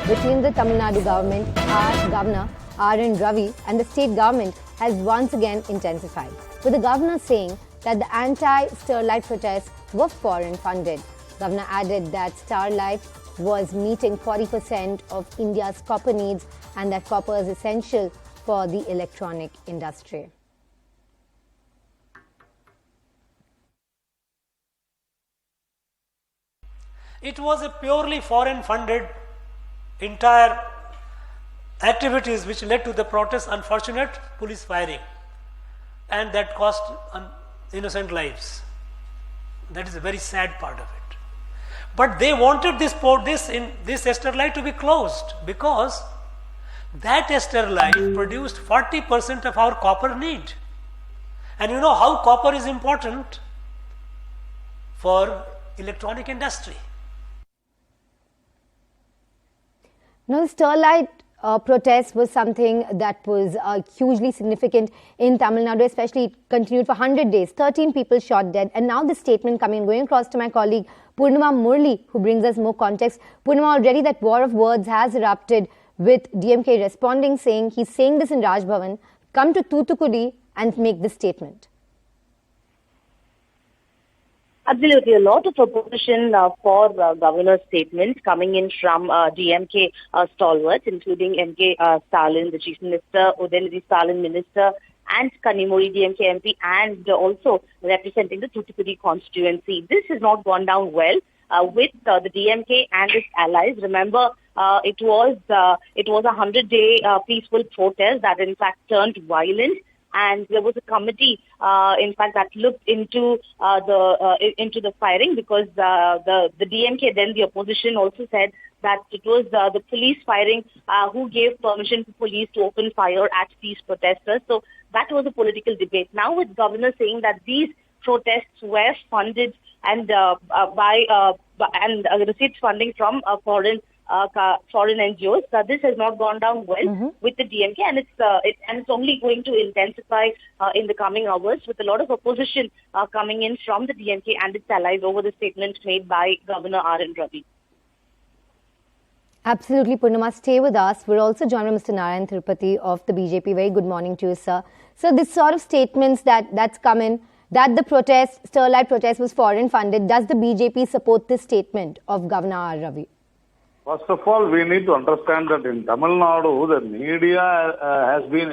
between the Tamil Nadu government, our governor R.N. Ravi, and the state government has once again intensified, with the governor saying that the anti-sterlite protests were foreign funded. Governor added that Sterlite was meeting 40% of India's copper needs and that copper is essential for the electronic industry. It was a purely foreign funded entire activities which led to the protest, unfortunate police firing, and that cost innocent lives. That is a very sad part of it. But they wanted this sterlite to be closed because that sterlite produced 40% of our copper need. And you know how copper is important for electronic industry. Now, the Sterlite protest was something that was hugely significant in Tamil Nadu, especially it continued for 100 days. 13 people shot dead. And now the statement going across to my colleague Purnima Murli, who brings us more context. Purnima, already that war of words has erupted with DMK responding, saying he's saying this in Raj Bhavan, come to Thoothukudi and make this statement. Absolutely. A lot of opposition for governor's statement coming in from DMK stalwarts, including mkstalin, the chief minister, Udayanidhi Stalin minister, and Kanimuri DMK MP, and also representing the Thoothukudi constituency. This has not gone down well with the DMK and its allies. Remember, it was a 100-day peaceful protest that in fact turned violent. And there was a committee, in fact, that looked into the firing because the DMK, then the opposition, also said that it was the police firing who gave permission to police to open fire at these protesters. So that was a political debate. Now, with governor saying that these protests were funded and received funding from foreign NGOs. This has not gone down well with the DMK, and it's only going to intensify in the coming hours, with a lot of opposition coming in from the DMK and its allies over the statement made by Governor R.N. Ravi. Absolutely, Purnima. Stay with us. We're also joined by Mr. Narayan Tirupati of the BJP. Very good morning to you, sir. So this sort of statements that's come in, that the Sterlite protest was foreign funded. Does the BJP support this statement of Governor R. Ravi? First of all, we need to understand that in Tamil Nadu, the media has been,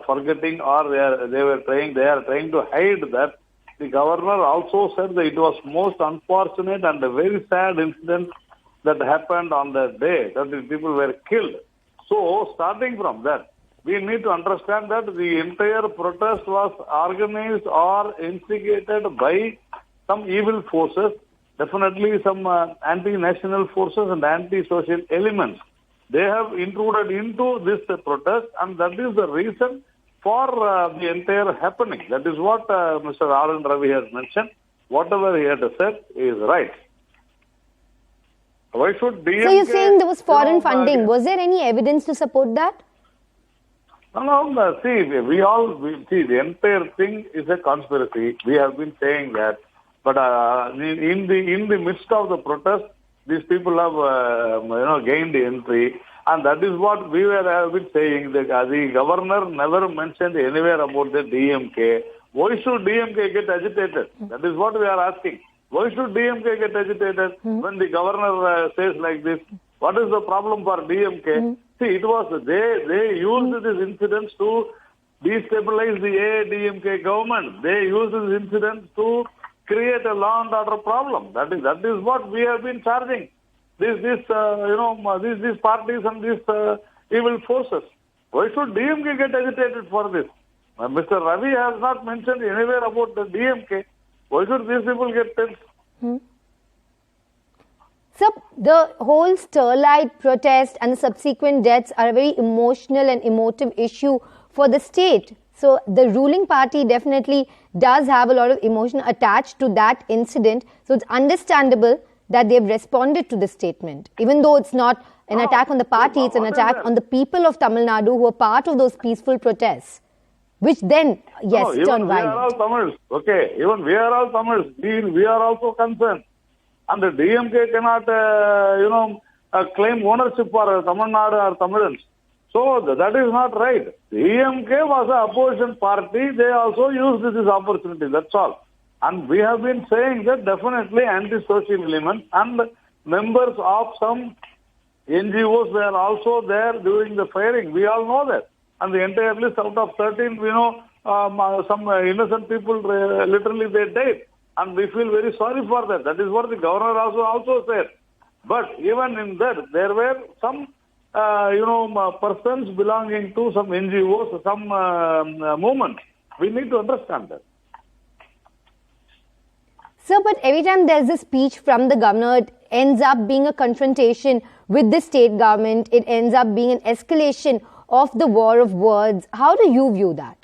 forgetting, or they are trying to hide that. The governor also said that it was most unfortunate and a very sad incident that happened on that day, that the people were killed. So, starting from that, we need to understand that the entire protest was organized or instigated by some evil forces. Definitely some anti-national forces and anti-social elements. They have intruded into this protest, and that is the reason for the entire happening. That is what Mr. R.N. Ravi has mentioned. Whatever he had said is right. Why should DMK... So you're saying there was foreign funding. Was there any evidence to support that? No. See, the entire thing is a conspiracy. We have been saying that. But in the midst of the protest, these people have gained entry, and that is what we have been saying. The governor never mentioned anywhere about the DMK. Why should DMK get agitated? That is what we are asking. Why should DMK get agitated when the governor says like this? What is the problem for DMK? See, it was they used these incidents to destabilize the AIDMK government. They used these incidents to create a law and order problem. That is what we have been charging. These parties and these evil forces. Why should DMK get agitated for this? Mr. Ravi has not mentioned anywhere about the DMK. Why should these people get tense? So the whole Sterlite protest and the subsequent deaths are a very emotional and emotive issue for the state. So the ruling party definitely does have a lot of emotion attached to that incident. So it's understandable that they've responded to the statement. Even though it's not an attack on the party, it's an attack on the people of Tamil Nadu who are part of those peaceful protests, which then, turned violent. We are all Tamils. Okay, even we are all Tamils. We are also concerned. And the DMK cannot, claim ownership for Tamil Nadu or Tamilians. So that is not right. DMK was an opposition party. They also used this opportunity. That's all. And we have been saying that definitely anti-social elements and members of some NGOs were also there during the firing. We all know that. And the entire list out of 13, some innocent people, literally they died. And we feel very sorry for that. That is what the governor also said. But even in that, there were some, persons belonging to some NGOs, some movement. We need to understand that. Sir, but every time there's a speech from the governor, it ends up being a confrontation with the state government. It ends up being an escalation of the war of words. How do you view that?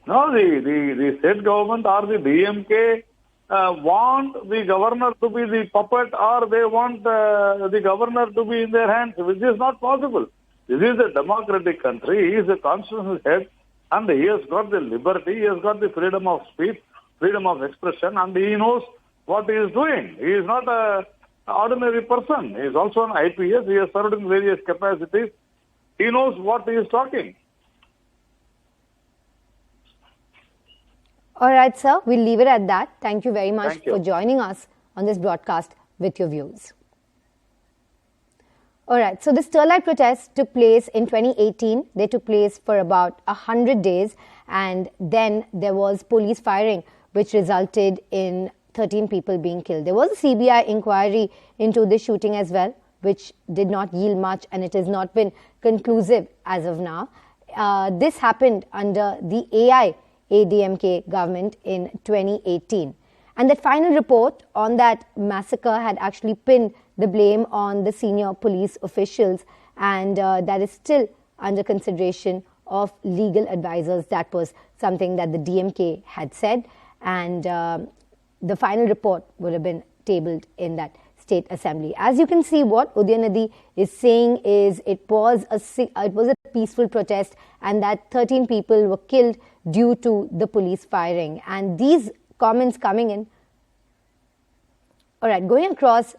No, the state government or the DMK want the governor to be the puppet, or they want the governor to be in their hands, which is not possible. This is a democratic country. He is a constitutional head, and he has got the liberty, he has got the freedom of speech, freedom of expression, and he knows what he is doing. He is not an ordinary person. He is also an IPS. He has served in various capacities. He knows what he is talking. All right, sir. We'll leave it at that. Thank you very much for joining us on this broadcast with your views. All right. So the Sterlite protests took place in 2018. They took place for about 100 days. And then there was police firing, which resulted in 13 people being killed. There was a CBI inquiry into the shooting as well, which did not yield much, and it has not been conclusive as of now. This happened under the AIADMK government in 2018. And the final report on that massacre had actually pinned the blame on the senior police officials, and that is still under consideration of legal advisors. That was something that the DMK had said, and the final report would have been tabled in that State Assembly. As you can see, what Udayanathi is saying is it was a peaceful protest, and that 13 people were killed due to the police firing. And these comments coming in, all right, going across